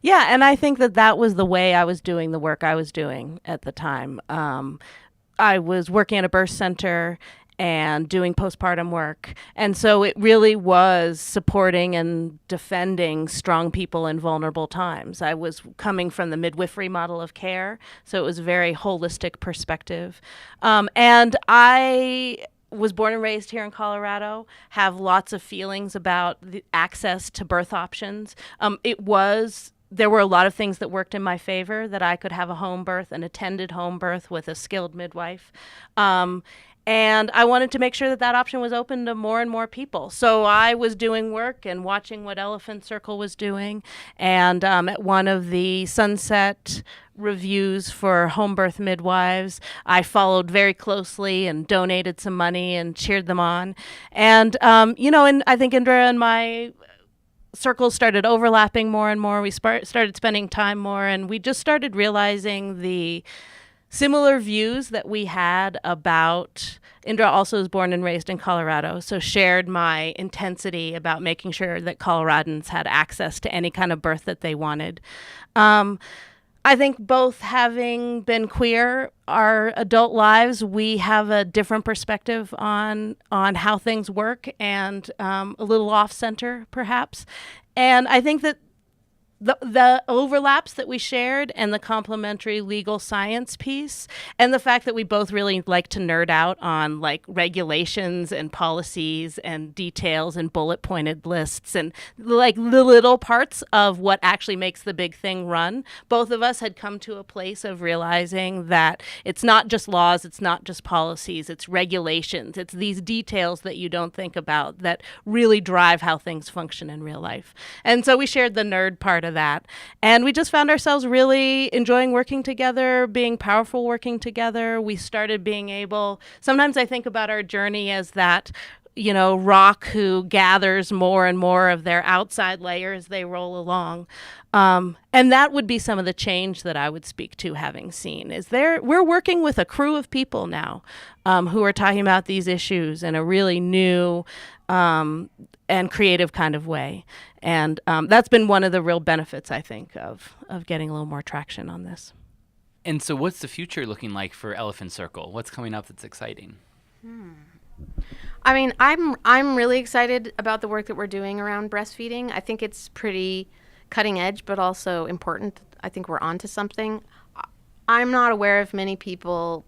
Yeah, and I think that was the way I was doing the work I was doing at the time. I was working at a birth center and doing postpartum work. And so it really was supporting and defending strong people in vulnerable times. I was coming from the midwifery model of care, so it was a very holistic perspective. And I was born and raised here in Colorado, have lots of feelings about the access to birth options. There were a lot of things that worked in my favor, that I could have a home birth, an attended home birth with a skilled midwife. And I wanted to make sure that option was open to more and more people. So I was doing work and watching what Elephant Circle was doing. And at one of the Sunset reviews for home birth midwives, I followed very closely and donated some money and cheered them on. And, and I think Indra and my circles started overlapping more and more. We started spending time more, and we just started realizing the similar views that we had about. Indra also was born and raised in Colorado, so shared my intensity about making sure that Coloradans had access to any kind of birth that they wanted. I think both having been queer, our adult lives, we have a different perspective on how things work, and a little off-center, perhaps. And I think that the overlaps that we shared and the complementary legal science piece, and the fact that we both really like to nerd out on like regulations and policies and details and bullet pointed lists and like the little parts of what actually makes the big thing run. Both of us had come to a place of realizing that it's not just laws, it's not just policies, it's regulations, it's these details that you don't think about that really drive how things function in real life. And so we shared the nerd part of that. And we just found ourselves really enjoying working together, being powerful working together. We started being able, sometimes I think about our journey as that, rock who gathers more and more of their outside layer as they roll along. And that would be some of the change that I would speak to having seen we're working with a crew of people now who are talking about these issues in a really new and creative kind of way. And that's been one of the real benefits, I think, of getting a little more traction on this. And so what's the future looking like for Elephant Circle? What's coming up that's exciting? I mean, I'm really excited about the work that we're doing around breastfeeding. I think it's pretty cutting edge, but also important. I think we're onto something. I'm not aware of many people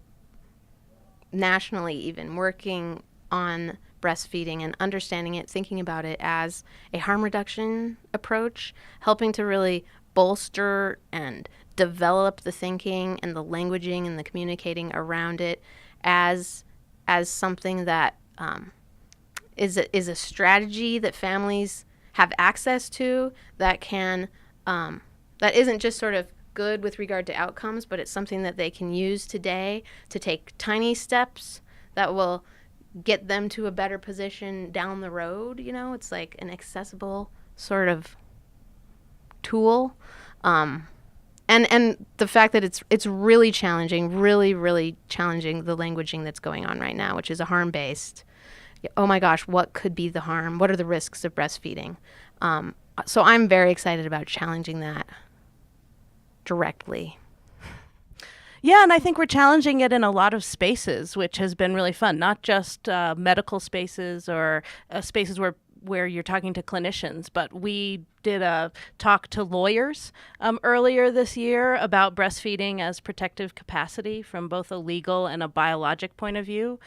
nationally even working on breastfeeding and understanding it, thinking about it as a harm reduction approach, helping to really bolster and develop the thinking and the languaging and the communicating around it as something that is a strategy that families have access to that can that isn't just sort of good with regard to outcomes, but it's something that they can use today to take tiny steps that will get them to a better position down the road. It's like an accessible sort of tool. And the fact that it's really challenging, really challenging the languaging that's going on right now, which is a harm-based. Oh my gosh, what could be the harm? What are the risks of breastfeeding? So I'm very excited about challenging that directly. Yeah, and I think we're challenging it in a lot of spaces, which has been really fun, not just medical spaces or spaces where you're talking to clinicians, but we did a talk to lawyers earlier this year about breastfeeding as protective capacity from both a legal and a biologic point of view.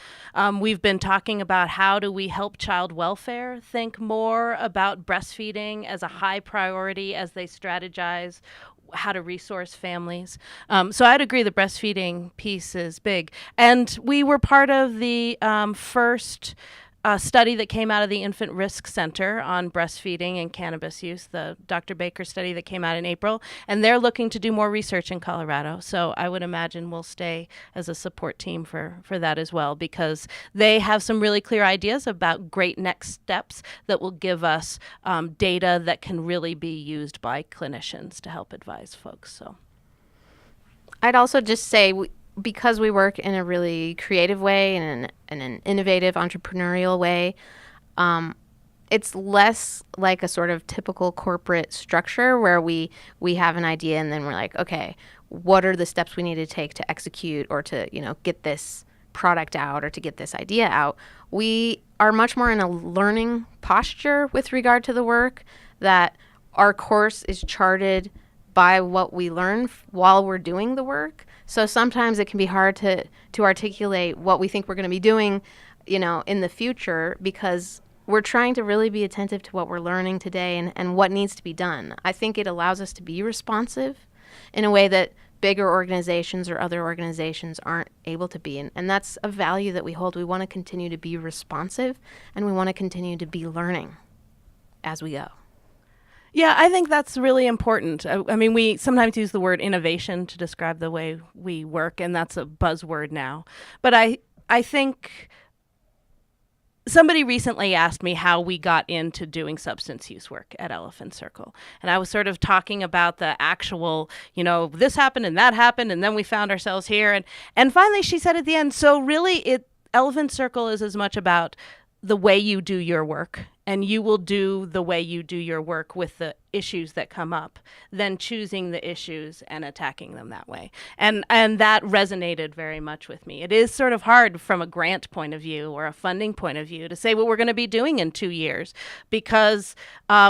We've been talking about how do we help child welfare think more about breastfeeding as a high priority as they strategize how to resource families. So I'd agree the breastfeeding piece is big. And we were part of the first study that came out of the Infant Risk Center on breastfeeding and cannabis use, the Dr. Baker study that came out in April, and they're looking to do more research in Colorado. So I would imagine we'll stay as a support team for that as well, because they have some really clear ideas about great next steps that will give us data that can really be used by clinicians to help advise folks. So I'd also just say, because we work in a really creative way and in an innovative entrepreneurial way, it's less like a sort of typical corporate structure where we have an idea and then we're like, okay, what are the steps we need to take to execute or to get this product out or to get this idea out. We are much more in a learning posture with regard to the work, that our course is charted by what we learn while we're doing the work. So sometimes it can be hard to articulate what we think we're going to be doing, in the future, because we're trying to really be attentive to what we're learning today and what needs to be done. I think it allows us to be responsive in a way that bigger organizations or other organizations aren't able to be. And that's a value that we hold. We want to continue to be responsive, and we want to continue to be learning as we go. Yeah, I think that's really important. I mean, we sometimes use the word innovation to describe the way we work, and that's a buzzword now. But I think somebody recently asked me how we got into doing substance use work at Elephant Circle. And I was sort of talking about the actual, this happened and that happened, and then we found ourselves here. And finally she said at the end, so really Elephant Circle is as much about the way you do your work, and you will do the way you do your work with the issues that come up, then choosing the issues and attacking them that way. And that resonated very much with me. It is sort of hard from a grant point of view or a funding point of view to say what we're going to be doing in 2 years, because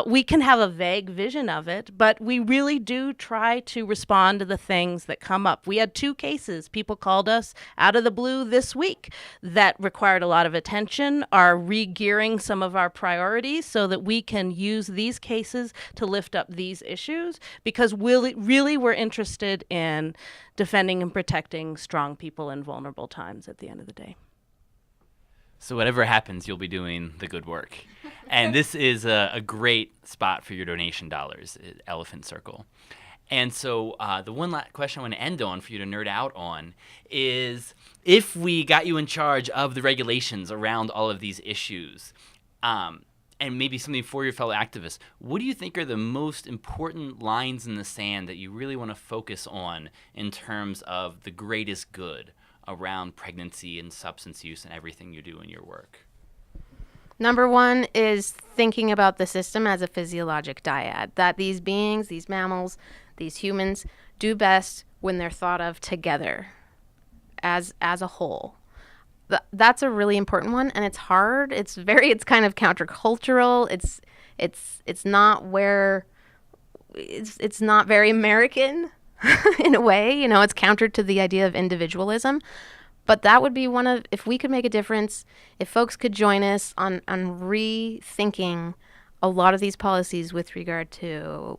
we can have a vague vision of it, but we really do try to respond to the things that come up. We had 2 cases. People called us out of the blue this week that required a lot of attention, are re-gearing some of our priorities so that we can use these cases to lift up these issues, because really we're interested in defending and protecting strong people in vulnerable times at the end of the day. So whatever happens, you'll be doing the good work. And this is a great spot for your donation dollars, Elephant Circle. And so the one last question I want to end on for you to nerd out on is, if we got you in charge of the regulations around all of these issues, and maybe something for your fellow activists, what do you think are the most important lines in the sand that you really want to focus on in terms of the greatest good around pregnancy and substance use and everything you do in your work? Number one is thinking about the system as a physiologic dyad, that these beings, these mammals, these humans do best when they're thought of together as a whole. That's a really important one, and it's hard. It's kind of countercultural. It's not where it's not very American in a way. It's counter to the idea of individualism. But that would be if we could make a difference, if folks could join us on rethinking a lot of these policies with regard to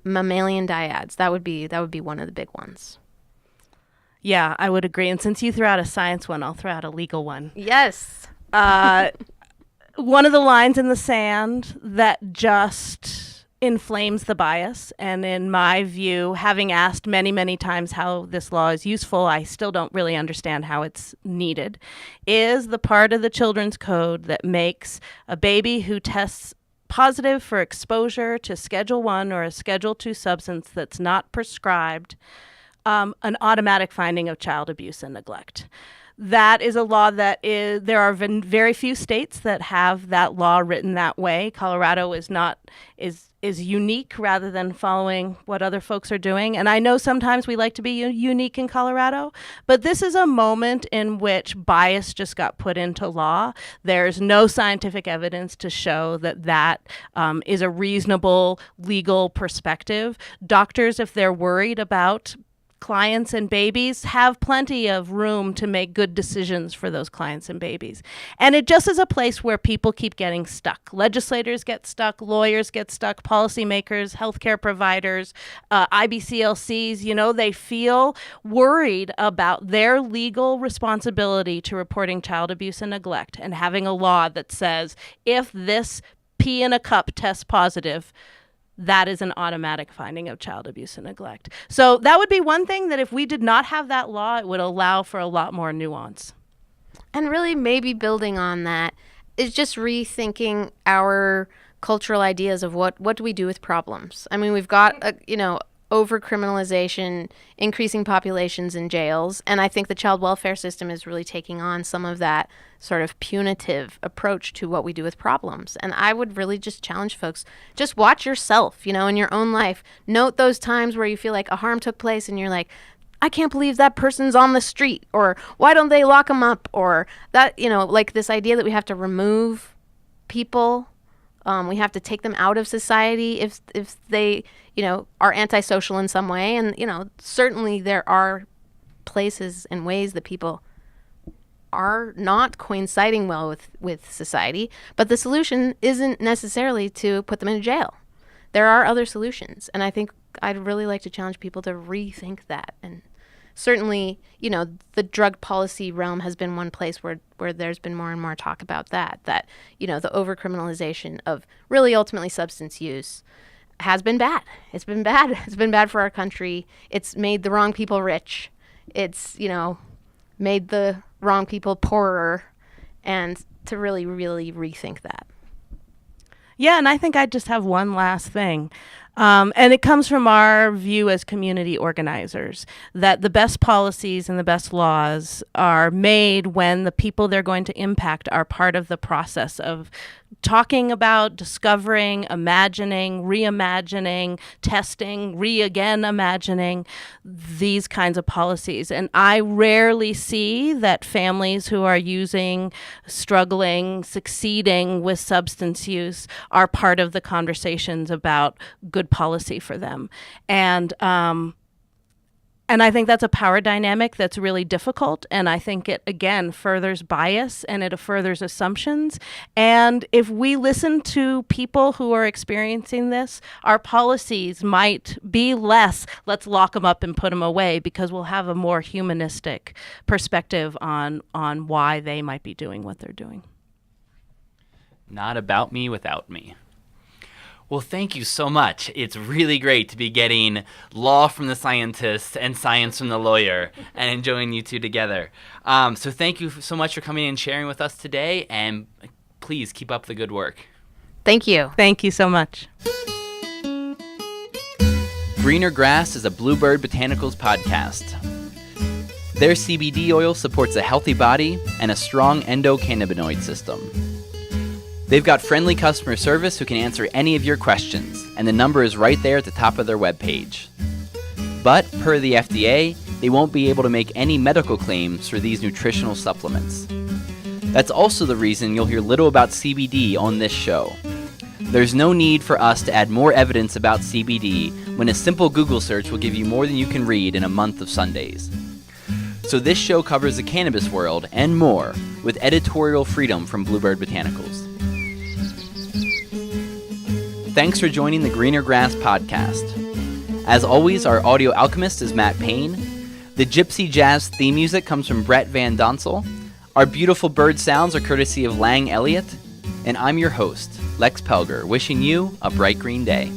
mammalian dyads, that would be one of the big ones. Yeah, I would agree. And since you threw out a science one, I'll throw out a legal one. Yes. One of the lines in the sand that just inflames the bias, and in my view, having asked many, many times how this law is useful, I still don't really understand how it's needed, is the part of the Children's Code that makes a baby who tests positive for exposure to Schedule 1 or a Schedule 2 substance that's not prescribed an automatic finding of child abuse and neglect. That is a law there are very few states that have that law written that way. Colorado is unique rather than following what other folks are doing. And I know sometimes we like to be unique in Colorado, but this is a moment in which bias just got put into law. There's no scientific evidence to show that is a reasonable legal perspective. Doctors, if they're worried about clients and babies, have plenty of room to make good decisions for those clients and babies. And it just is a place where people keep getting stuck. Legislators get stuck, lawyers get stuck, policymakers, healthcare providers, IBCLCs, they feel worried about their legal responsibility to reporting child abuse and neglect, and having a law that says if this pee in a cup tests positive, that is an automatic finding of child abuse and neglect. So that would be one thing that if we did not have that law, it would allow for a lot more nuance. And really maybe building on that is just rethinking our cultural ideas of what do we do with problems. I mean, we've got, over-criminalization, increasing populations in jails, and I think the child welfare system is really taking on some of that sort of punitive approach to what we do with problems. And I would really just challenge folks, just watch yourself, in your own life. Note those times where you feel like a harm took place and you're like, I can't believe that person's on the street, or why don't they lock them up, or that, like this idea that we have to remove people. We have to take them out of society if they, are antisocial in some way. And, certainly there are places and ways that people are not coinciding well with society. But the solution isn't necessarily to put them in jail. There are other solutions. And I think I'd really like to challenge people to rethink that. And certainly, the drug policy realm has been one place where there's been more and more talk about that, the overcriminalization of really ultimately substance use has been bad. It's been bad. It's been bad for our country. It's made the wrong people rich. It's, made the wrong people poorer, and to really, really rethink that. Yeah, and I think I'd just have one last thing. And it comes from our view as community organizers, that the best policies and the best laws are made when the people they're going to impact are part of the process of talking about, discovering, imagining, reimagining, testing, again imagining these kinds of policies. And I rarely see that families who are using, struggling, succeeding with substance use are part of the conversations about good policy for them. And And I think that's a power dynamic that's really difficult. And I think it, again, furthers bias and it furthers assumptions. And if we listen to people who are experiencing this, our policies might be less, let's lock them up and put them away, because we'll have a more humanistic perspective on why they might be doing what they're doing. Not about me without me. Well, thank you so much. It's really great to be getting law from the scientist and science from the lawyer and enjoying you two together. So thank you so much for coming and sharing with us today, and please keep up the good work. Thank you. Thank you so much. Greener Grass is a Bluebird Botanicals podcast. Their CBD oil supports a healthy body and a strong endocannabinoid system. They've got friendly customer service who can answer any of your questions, and the number is right there at the top of their webpage. But, per the FDA, they won't be able to make any medical claims for these nutritional supplements. That's also the reason you'll hear little about CBD on this show. There's no need for us to add more evidence about CBD when a simple Google search will give you more than you can read in a month of Sundays. So this show covers the cannabis world and more, with editorial freedom from Bluebird Botanicals. Thanks for joining the Greener Grass podcast. As always, our audio alchemist is Matt Payne. The Gypsy Jazz theme music comes from Brett Van Donsel. Our beautiful bird sounds are courtesy of Lang Elliott. And I'm your host, Lex Pelger, wishing you a bright green day.